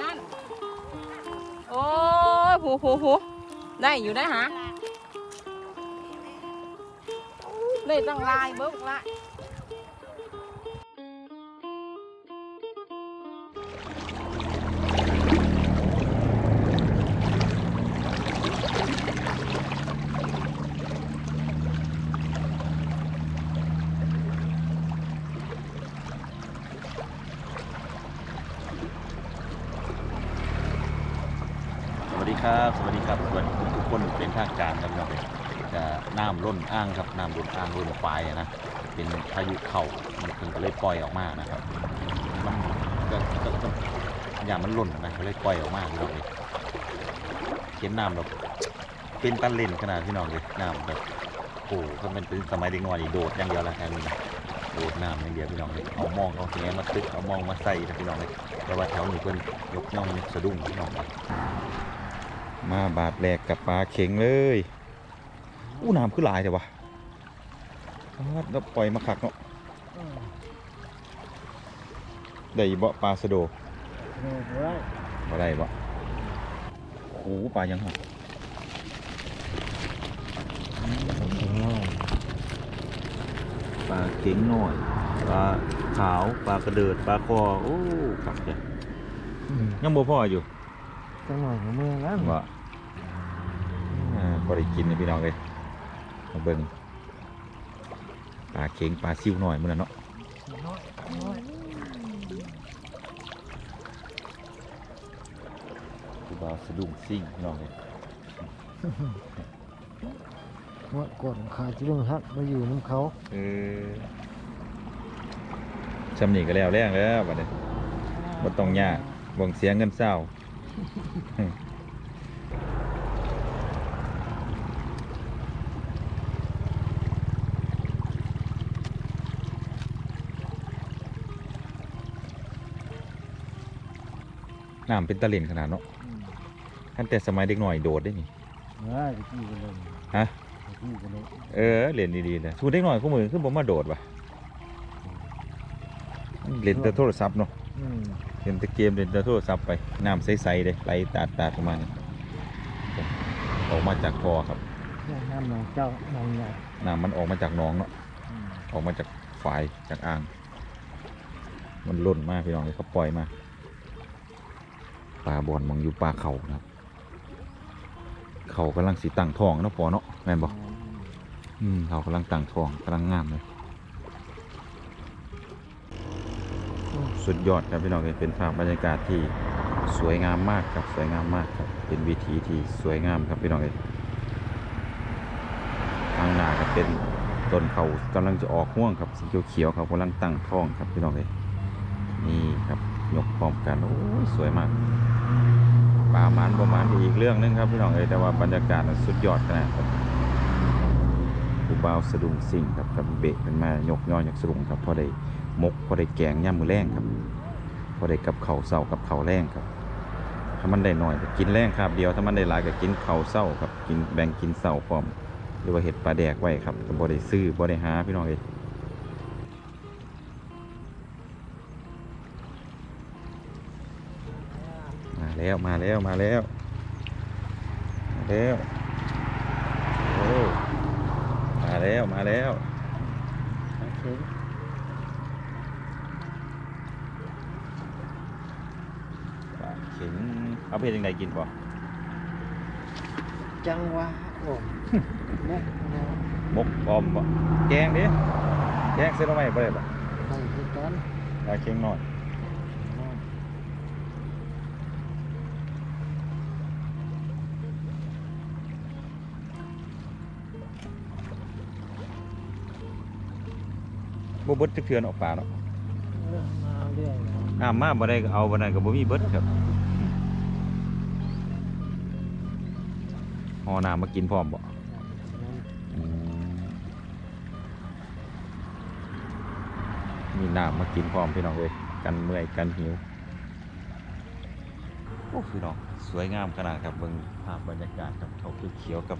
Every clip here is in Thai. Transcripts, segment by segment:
นั่นโอ้ยหูได้อยู่ได้หาได้ตั้งลายเบิ้งละสวัสดีครับสวัสดีทุกคนเป็นทางการครับพี่น้องจะน้ำล้นอ่างครับน้ำล้นอ่างล้นปลายนะเป็นพายุเข่ามันถึงก็เลยปล่อยออกมานะครับมันก็อย่างมันล้นนะก็เลยปล่อยออกมาพี่น้องเลยเห็นน้ำแบบเป็นตันเล่นขนาดพี่น้องเลยน้ำแบบโอ้ถ้ามันเป็นสมัยเด็กน้อยนี่โดดอย่างเดียวละแค่นี้โดดน้ำอย่างเดียวพี่น้องเลยเอามองเอาแหมาตึกเอามองมาใส่นะพี่น้องเลยแต่ว่าแถวนี้เพิ่นยกย่องสะดุ้งพี่น้องเลยมาบาดแหลกกับปลาเข็งเลยอู้น้ำคือหลายเดี๋ยววะแล้วปล่อยมาขักเนาะได้บ่ปลาสะโดบ่ได้บ่โอ้ปลายังหรอปลาเข็งน้อยปลาขาวปลากระเดิดปลาคอโอ้ขักจ้ะยังบ่พออยู่จังหน่อยของเมืองแล้วว่าพอได้กินนะพี่น้องเลยมาเบิ่งปลาเข็งปลาซิวหน่อยมื้อนั้นเนาะคือบ่าวสะดุ้งซิ่งพี่น้องเลยเมื่อก่อนขาดที่เรื่องฮักมาอยู่น้ำเขาชำนี่ก็แล้วแรงแล้วบัดนี้บ่ต้องยากบ่งเสียเงินเศร้าน้ำเป็นตะเล่นขนาดเนาะขั้นแต่สมัยเด็กหน่อยโดดได้นี่ตะกี้กันเลยฮะตะกี้กันเลยเล่นดีๆเลยทูเด็กหน่อยคู่มือคือผมมาโดดว่ะเล่นแต่โทรศัพท์เนาะเล่นแต่เกมเล่นแต่โทรศัพท์ไปน้ำใสๆเลยไหลตาดประมาณนี้ออกมาจากคอครับน้ำหนองเจ้าหนองใหญ่น้ำมันออกมาจากหนองเนาะออกมาจากฝายจากอ่างมันล้นมากพี่น้องเลยเขาปล่อยมาปลาบอลมองอยู่ปลาเขานะครับเขากำลังสีตั้งทองนะพอเนาะแม่นบอกเขากำลังตั้งทองกำลังงามเลยสุดยอดครับพี่น้องเป็นภาพบรรยากาศที่สวยงามมากครับสวยงามมากครับเป็นวิถีที่สวยงามครับพี่น้องทางหน้าก็เป็นต้นเขากำลังจะออกห่วงครับสีเขียวๆเขากำลังตั้งทองครับพี่น้องนี่ครับยกพร้อมกันโอ้ยสวยมากปลาหมานประมาณอีกเรื่องนึงครับพี่น้องแต่ว่าบรรยากาศสุดยอดนะครับผู้บ่าวสะดุ้งสิ่งครับกับเบะเป็นมายกย่อยจากสะดุ้งครับพอได้มกพอได้แกงย่ำมือแรงครับพอได้กับเขาเศร้ากับเขาแรงครับถ้ามันได้หน่อยก็กินแรงครับเดียวถ้ามันได้หลายก็กินเขาเศร้าครับกินแบ่งกินเศร้าพร้อมหรือว่าเห็ดปลาแดกไว้ครับก็บ่ได้ซื้อบ่ได้หาพี่น้องมาแล้วโอ้มาแล้วปลาเข็งเอาไปยังไงกินป่ะจังหวะผมมกปอมป่ะแกงดิแกงเส้นอะไรไปเลยป่ะใส่ทุกตอนปลาเข็งหน่อยบ่เบิดจักเทือนออกปลาเนาะมาเรื่อยน้ำมาบ่ได้ก็เอาบ่ได้ก็บ่มีเบิดครับห่อน้ำมากินพร้อมบ่มีน้ำมากินพร้อมพี่น้องเลยกันเมื่อยกันหิวโอ้พี่น้องสวยงามขนาดครับเบิ่งภาพบรรยากาศกับเขาเขียวกับ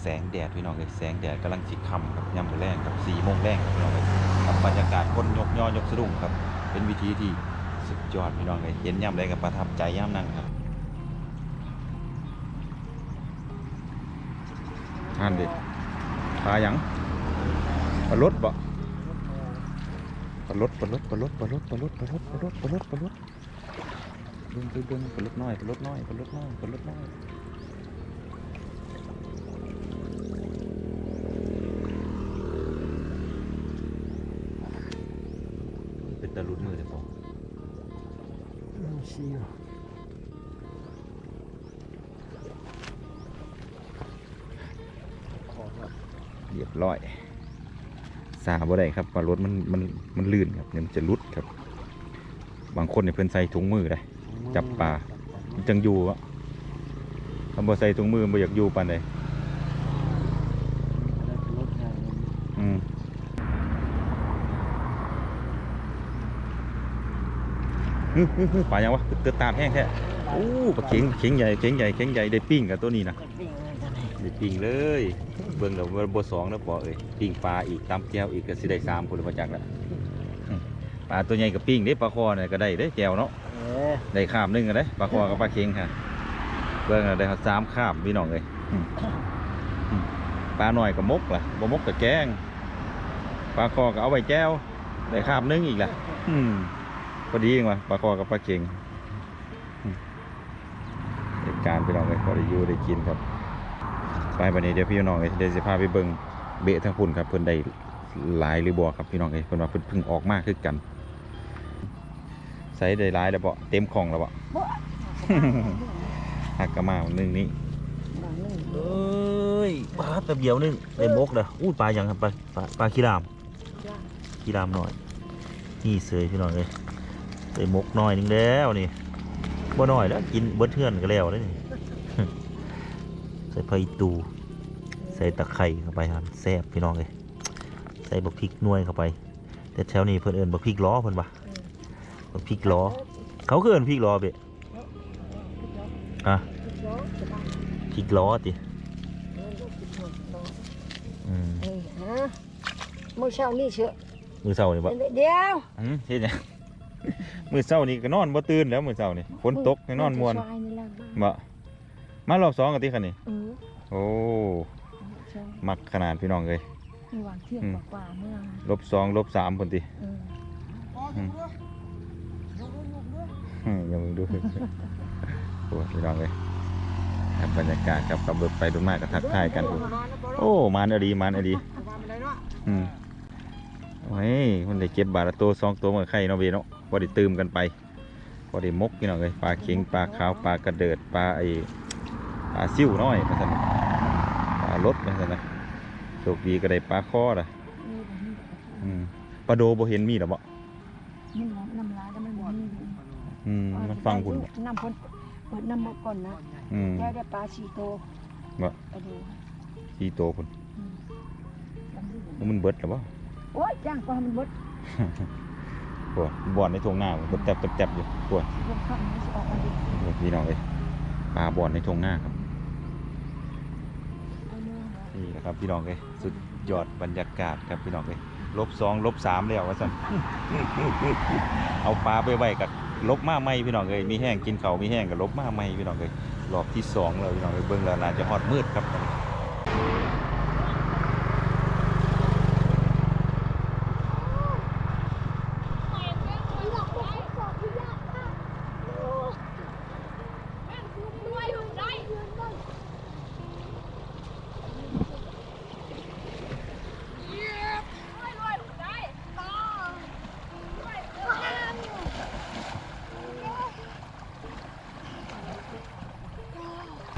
แสงแดดพี่น้องเลยแสงแดดกำลังสิค่ำครับยามมื้อแลงครับ4 โมงแรงครับพี่น้องเลยกับบรรยากาศคนยกย่อยกสะดุ้งครับเป็นวิธีที่ สุดยอดพี่น้องเลยเห็นย่ำใดกับประทับใจย่ำนั่นครับนั่นดิปลาหยังปลารดบ่ปลารดเบิ่งปลารดน้อยเป็นตะลุดมือเลยพอ เสียวขอครับ เรียบร้อยสาบ่ได้ครับปลารดมันลื่นครับเนี่ยมันจะลุดครับบางคนเนี่ยเพิ่นใส่ถุงมือเลยจับปลามันจังอยู่วะคำว่าใส่ถุงมือบ่อยากอยู่ปานใดปลายังวะเตือตาแห้งแท้โอ้ปลาเข็งใหญ่ได้ปิ้งกับตัวนี้นะได้ปิ้งเลยเบิ่งแล้วบ่สองแล้วพอเอ้ยปิ้งปลาอีกตำแก้วอีกก็สิได้3คนละประจักษ์ละปลาตัวใหญ่กับปิ้งเด้ปลาคอเนี่ยก็ได้เด้แก้วเนาะได้ข้ามนึงก็ได้ปลาคอกับปลาเข็งค่ะเบิ่งแล้วได้3ข้ามพี่น้องเอ้ยปลาหน่อยกับมกล่ะบ่มกกับแกงปลาคอก็เอาไว้แก้วได้ข้ามนึงอีกล่ะพอดีเองว่ะปลาคอกับปลาเข็งเหตุการณ์พี่น้องเลยพอได้อยู่ได้กินครับไปวันนี้เดี๋ยวพี่น้องเลยเดี๋ยวจะพาไปเบิ่งเบะทั้งพุ่นครับเพิ่นได้หลายหรือบ่ครับพี่น้องเลยเพิ่นว่าเพิ่นเพิ่งออกมาคือกันใส่ได้หลายแล้วบ่เต็มของแล้วบ่หักกระมาหนึ่งนี้เอ้ยปลาตะเบียวนึงได้มกเด้ออู้ปลาอย่างครับปลาขี้รามหน่อยนี่เสยพี่น้องเลยใส่มกน้อยนึงแล้วนี่บ่น้อยแล้วกินเบิดเทื่อนก็แล้วนี่ใส่ไผ่ตูใส่ตะไคร้เข้าไปครับแซ่บพี่น้องเลยใส่บักพริกหน่วยเข้าไปแต่แถวนี้เพิ่นเอิ้นบักพริกล้อเพิ่นว่าบักพริกล้อเขาคือเอิ้นพริกล้อเบะพริกล้อติมื้อเช้านี่เชื่อ มื้อเช้านี่บ่ เดี๋ยว เฮ็ดหยังมื้อเช้านี่ก็นอนบ่ตื่นแล้วมื้อเช้านี่ฝนตกให้นอนม่วนบ่มารอบ2กันติคั่นนี่โอ้มักขนาดพี่น้องเอ้ย ระหว่างเที่ยงกว่าเมื่อ-2 -3พุ่นติยังมึงดูโอ้พี่น้องเอ้ยครับบรรยากาศครับขับรถไปดูมากก็ทักทายกันโอ้มานอดีโอ้ยมันได้เก็บบาทละตัว2ตัวเหมือนไข่เนาะเบเนาะพอได้ตื่มกันไปพอได้มกพี่น้องเอ้ยปลาเข็งปลาขาวปลากระเดิดปลาซิ่วน้อยมาสั่นปลารดมาสั่นนะโชคดีก็ได้ปลาคอละปลาโดบ่เห็นมีหรอบ่น้ำลายแล้วมันมีมันฟังคุณน้ำพ่นเปิดน้ำมกก่อนนะแกได้ปลา4ตัวบ่4ตัวคุณมันเบิดหรอบ่โอ้ยจ้างกว่ามันเบิดปวดบ่อนในทุ่งนาจับอยู่ปวดพี่น้องเลยปลาบ่อนในทุ่งนาครับนี่นะครับพี่น้องเลยสุดยอดบรรยากาศครับพี่น้องเลย-2 -3แล้วว่าสั่นเอาปลาไปไว้กับลบมาใหม่พี่น้องเลยมีแห้งกินเขามีแห้งกับลบมาใหม่พี่น้องเลยรอบที่2แล้วพี่น้องเลยเบิ่งแล้วน่าจะฮอดมืดครับ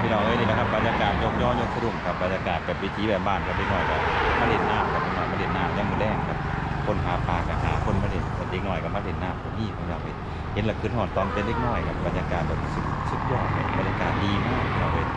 พี่น้องเอ้ยนี่นะครับบรรยากาศยกย่อยกสะดุ้งครับบรรยากาศแบบวิถีแบบบ้านครับพี่น้อยครับมาเล่นน้ำครับพี่น้อยมาเล่นน้ำย่ำมือแดงครับคนหาปลากับหาคนมาเล่นเด็กน้อยกับมาเล่นน้ำผมนี่ผมอยากเห็นหลักขึ้นหอดตอนเป็นเด็กน้อยครับบรรยากาศแบบสุดยอดบรรยากาศดีมากพี่น้องเอ้ย